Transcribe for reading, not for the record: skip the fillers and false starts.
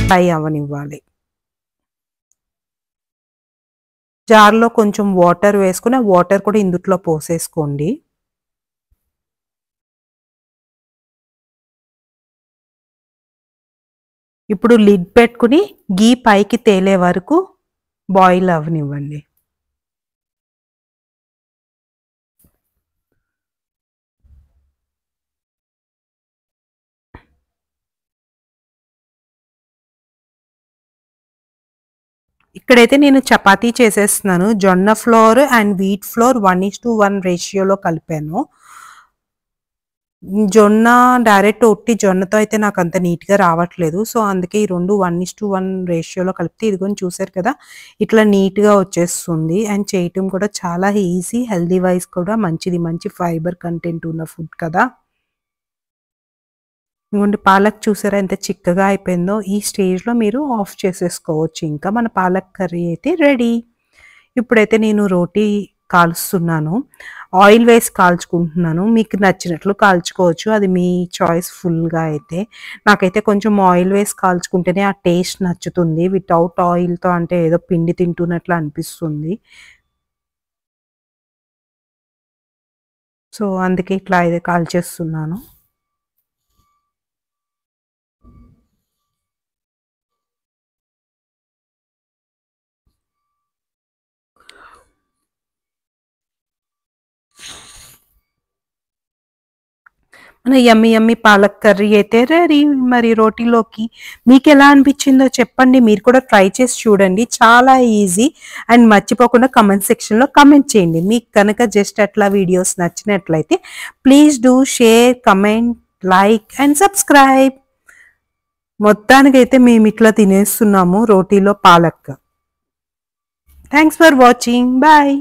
Fry అవ్వనివ్వాలి. జార్లో కొంచెం water వేసుకుని ఆ వాటర్ కూడా ఇందుట్లో పోసేసుకోండి. ఇప్పుడు లిడ్ పెట్టుకుని గీ పైకి తేలే వరకు బాయిల్ అవ్వనివ్వండి. ఇక్కడైతే నేను చపాతీ చేసేస్తున్నాను. జొన్న ఫ్లోర్ అండ్ వీట్ ఫ్లోర్ 1:1 రేషియోలో కలిపాను. జొన్న డైరెక్ట్ ఒట్టి జొన్నతో అయితే నాకు అంత నీట్‌గా రావట్లేదు. సో, అందుకే ఈ 2 1:1 రేషియోలో కలిపితే ఇదిగోని చూసారు కదా! ఇట్లా నీట్‌గా వచ్చేస్తుంది. అండ్ చేయటం కూడా చాలా ఈజీ. హెల్తీ వైస్ కూడా మంచిది. మంచి ఫైబర్ కంటెంట్ ఉన్న ఫుడ్ కదా! ఇదిగోండి పాలక్ చూసారా ఎంత చిక్కగా అయిపోయిందో. ఈ స్టేజ్‌లో మీరు ఆఫ్ చేసేసుకోవచ్చు. ఇంకా మన పాలక్ కర్రీ అయితే రెడీ. ఇప్పుడైతే నేను రోటీ కాలుస్తున్నాను. ఆయిల్ వేసి కాల్చుకుంటున్నాను. మీకు నచ్చినట్లు కాల్చుకోవచ్చు. అది మీ చాయిస్ ఫుల్‌గా అయితే. నాకైతే కొంచెం ఆయిల్ వేసి కాల్చుకుంటేనే ఆ టేస్ట్ నచ్చుతుంది. వితౌట్ ఆయిల్‌తో అంటే ఏదో పిండి తింటున్నట్లు అనిపిస్తుంది. సో, అందుకే ఇట్లా అయితే కాల్చేస్తున్నాను. మన యమ్మీ యమ్మీ పాలక్ కర్రీ అయితే రెడీ. మరి రోటీలోకి మీకెలా అనిపించిందో చెప్పండి. మీరు కూడా ట్రై చేసి చూడండి. చాలా ఈజీ. అండ్ మర్చిపోకుండా కామెంట్ సెక్షన్‌లో కామెంట్ చేయండి. మీకు కనుక జస్ట్ అట్లా వీడియోస్ నచ్చినట్లయితే please do share, comment, like and subscribe. మొత్తానికైతే మేమిట్లా తినేస్తున్నాము రోటీలో palak. Thanks for watching. Bye.